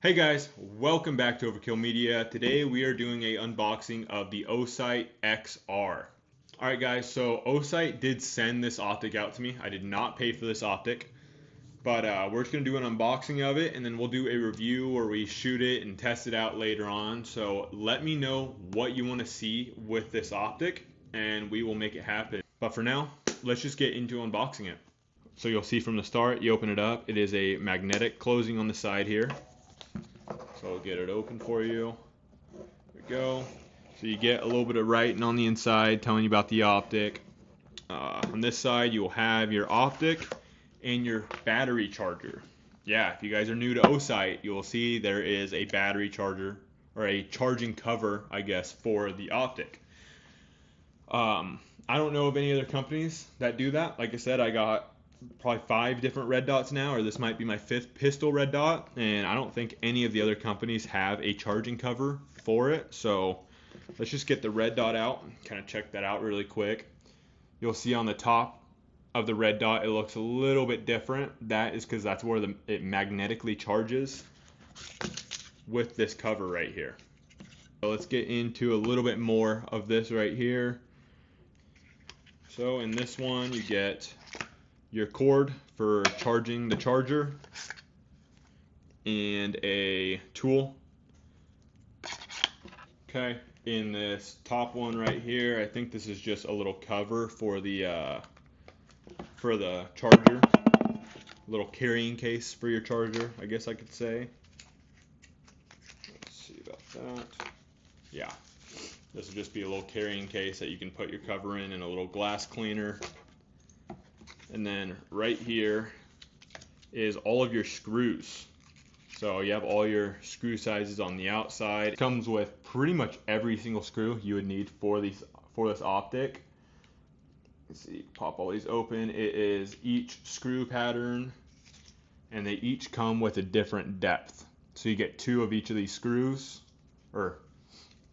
Hey guys, welcome back to Overkill Media. Today we are doing a unboxing of the Osight XR. Alright guys, so Osight did send this optic out to me. I did not pay for this optic, but we're just going to do an unboxing of it and then we'll do a review where we shoot it and test it out later on. So let me know what you want to see with this optic and we will make it happen. But for now, let's just get into unboxing it. So you'll see from the start, you open it up, it is a magnetic closing on the side here. So I'll get it open for you. There we go. So you get a little bit of writing on the inside telling you about the optic. On this side you will have your optic and your battery charger. Yeah, if you guys are new to Osight, you will see there is a battery charger, or a charging cover, I guess, for the optic. I don't know of any other companies that do that. Like I said, I got probably 5 different red dots now, or this might be my 5th pistol red dot, and I don't think any of the other companies have a charging cover for it. So let's just get the red dot out and kind of check that out really quick. You'll see on the top of the red dot it looks a little bit different. That is because that's where it magnetically charges with this cover right here. So let's get into a little bit more of this right here. So in this one you get your cord for charging the charger and a tool. Okay, in this top one right here, I think this is just a little cover for the charger, a little carrying case for your charger, I guess I could say. Let's see about that. Yeah, this will just be a little carrying case that you can put your cover in, and a little glass cleaner. And then right here is all of your screws. So you have all your screw sizes on the outside. It comes with pretty much every single screw you would need for this optic. Let's see, pop all these open. It is each screw pattern, and they each come with a different depth. So you get 2 of each of these screws, or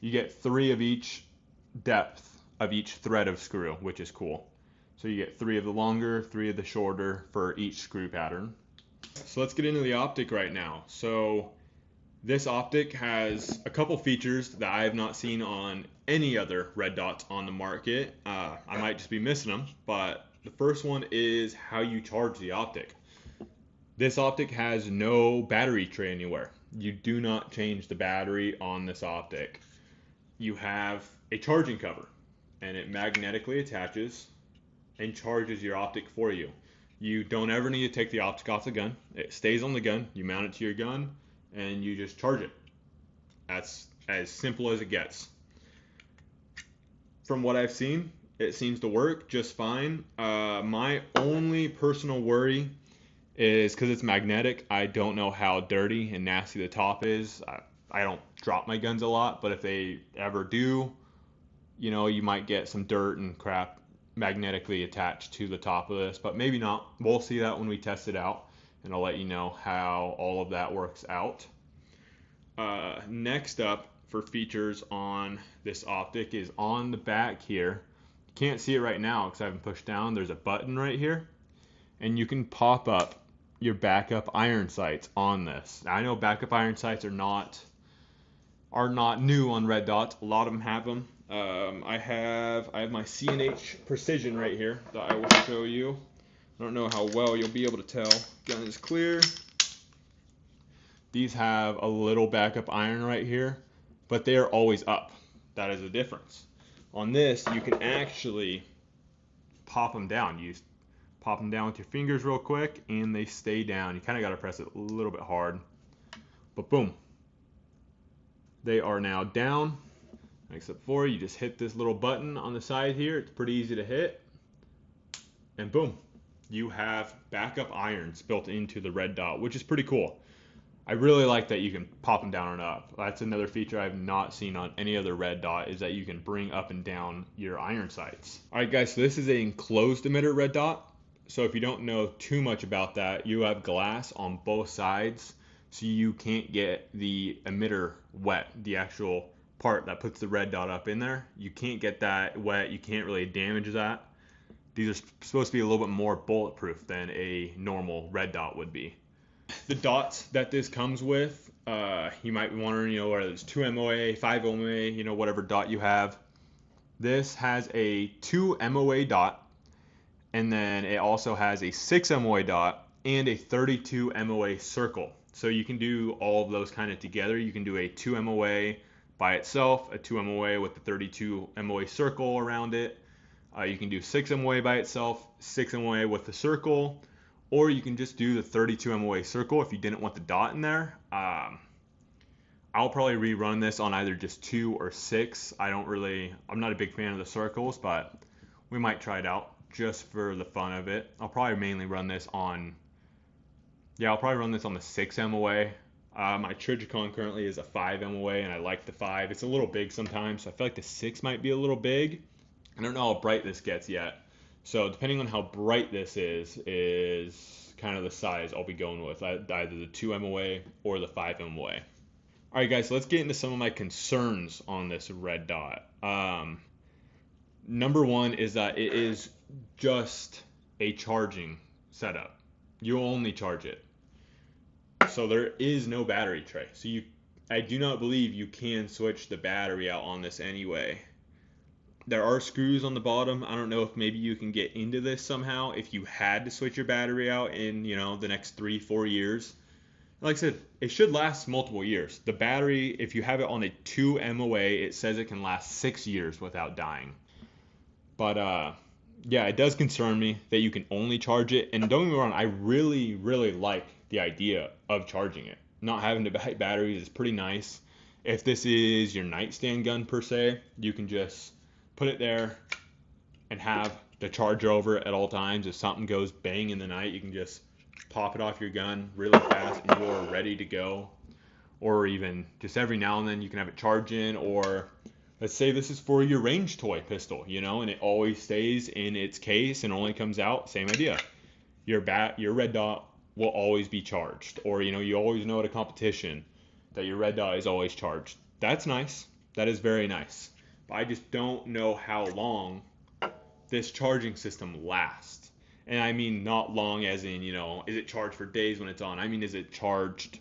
you get 3 of each depth of each thread of screw, which is cool. So you get 3 of the longer, 3 of the shorter for each screw pattern. So let's get into the optic right now. So this optic has a couple features that I have not seen on any other red dots on the market. I might just be missing them, but the first one is how you charge the optic. This optic has no battery tray anywhere. You do not change the battery on this optic. You have a charging cover, and it magnetically attaches and charges your optic for you. You don't ever need to take the optic off the gun. It stays on the gun. You mount it to your gun and you just charge it. That's as simple as it gets. From what I've seen, it seems to work just fine. My only personal worry is because it's magnetic, I don't know how dirty and nasty the top is. I don't drop my guns a lot, but if they ever do, you might get some dirt and crap magnetically attached to the top of this, but maybe not. We'll see that when we test it out, and I'll let you know how all of that works out. Next up for features on this optic is on the back here. You can't see it right now because I haven't pushed down. There's a button right here, and you can pop up your backup iron sights on this. Now, I know backup iron sights are not new on red dots. A lot of them have them. I have my C&H Precision right here that I will show you. I don't know how well you'll be able to tell. Gun is clear. These have a little backup iron right here, but they are always up. That is the difference. On this, you can actually pop them down. You pop them down with your fingers real quick, and they stay down. You kind of got to press it a little bit hard, but boom. They are now down. Except for you just hit this little button on the side here. It's pretty easy to hit, and boom, you have backup irons built into the red dot, which is pretty cool. I really like that you can pop them down and up. That's another feature I've not seen on any other red dot, is that you can bring up and down your iron sights. Alright guys, so this is an enclosed emitter red dot. So if you don't know too much about that, you have glass on both sides, so you can't get the emitter wet, the actual part that puts the red dot up in there. You can't get that wet. You can't really damage that. These are supposed to be a little bit more bulletproof than a normal red dot would be. The dots that this comes with You might be wondering, whether it's 2 MOA, 5 MOA, whatever dot you have. This has a 2 MOA dot, and then it also has a 6 MOA dot and a 32 MOA circle. So you can do all of those kind of together. You can do a 2 MOA by itself, a 2 MOA with the 32 MOA circle around it. You can do 6 MOA by itself, 6 MOA with the circle, or you can just do the 32 MOA circle if you didn't want the dot in there. I'll probably rerun this on either just 2 or 6. I'm not a big fan of the circles, but we might try it out just for the fun of it. I'll probably mainly run this on, I'll probably run this on the 6 MOA. My Trigicon currently is a 5 MOA, and I like the 5. It's a little big sometimes, so I feel like the 6 might be a little big. I don't know how bright this gets yet. So depending on how bright this is kind of the size I'll be going with, either the 2 MOA or the 5 MOA. All right, guys, so let's get into some of my concerns on this red dot. Number one is that it is just a charging setup. You only charge it. So there is no battery tray. So I do not believe you can switch the battery out on this anyway. There are screws on the bottom. I don't know if maybe you can get into this somehow if you had to switch your battery out in, the next 3-4 years. Like I said, it should last multiple years. The battery, if you have it on a 2 MOA, it says it can last 6 years without dying. But it does concern me that you can only charge it. And don't get me wrong, I really, really like the idea of charging it. Not having to buy batteries is pretty nice. If this is your nightstand gun per se, you can just put it there and have the charger over at all times. If something goes bang in the night, you can just pop it off your gun really fast and you're ready to go. Or even just every now and then you can have it charge in, or let's say this is for your range toy pistol, and it always stays in its case and only comes out, same idea. Your red dot will always be charged, or you always know at a competition that your red dot is always charged. That's nice. That is very nice. But I just don't know how long this charging system lasts. And I mean not long as in, is it charged for days when it's on? I mean, is it charged,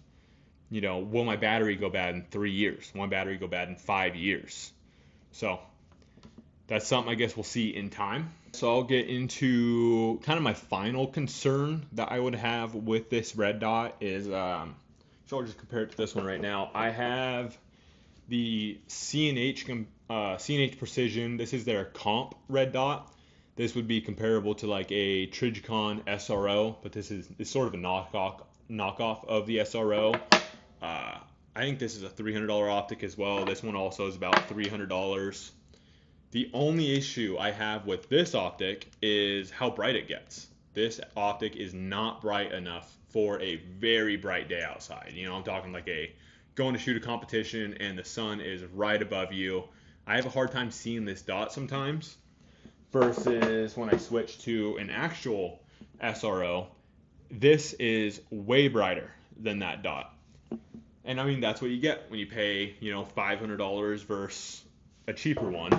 will my battery go bad in 3 years? Will my battery go bad in 5 years? So that's something I guess we'll see in time. So I'll get into kind of my final concern that I would have with this red dot is, so I'll just compare it to this one right now. I have the C&H Precision. This is their comp red dot. This would be comparable to like a Trigicon SRO, but this is sort of a knockoff of the SRO. I think this is a $300 optic as well. This one also is about $300. The only issue I have with this optic is how bright it gets. This optic is not bright enough for a very bright day outside. I'm talking like going to shoot a competition and the sun is right above you. I have a hard time seeing this dot sometimes. Versus when I switch to an actual SRO, this is way brighter than that dot. And I mean, that's what you get when you pay, $500 versus a cheaper one.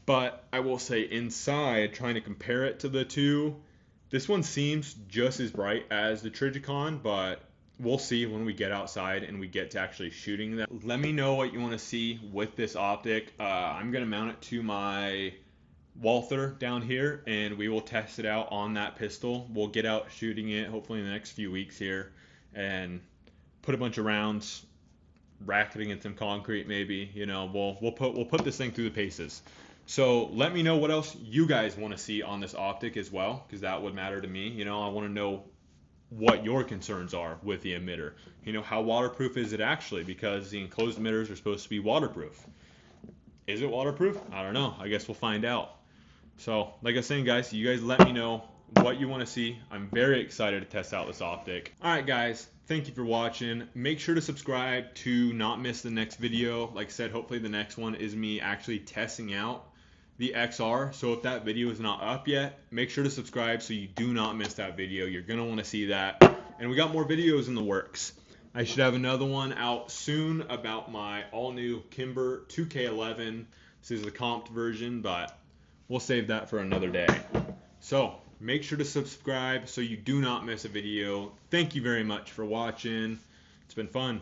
But I will say inside, trying to compare it to the two, this one seems just as bright as the Trigicon, but we'll see when we get outside and we get to actually shooting them. Let me know what you want to see with this optic. I'm going to mount it to my Walther down here and we will test it out on that pistol. We'll get out shooting it hopefully in the next few weeks here and put a bunch of rounds, rack it against some concrete maybe. We'll put this thing through the paces. So let me know what else you guys want to see on this optic as well, because that would matter to me. I want to know what your concerns are with the emitter. How waterproof is it actually, because the enclosed emitters are supposed to be waterproof. Is it waterproof? I don't know. I guess we'll find out. So, like I was saying, guys, you guys let me know what you want to see. I'm very excited to test out this optic. All right, guys, thank you for watching. Make sure to subscribe to not miss the next video. Like I said, hopefully the next one is me actually testing out the XR. So if that video is not up yet, make sure to subscribe so you do not miss that video. You're going to want to see that. And we got more videos in the works. I should have another one out soon about my all-new Kimber 2K11. This is the comped version, but we'll save that for another day. So make sure to subscribe so you do not miss a video. Thank you very much for watching. It's been fun.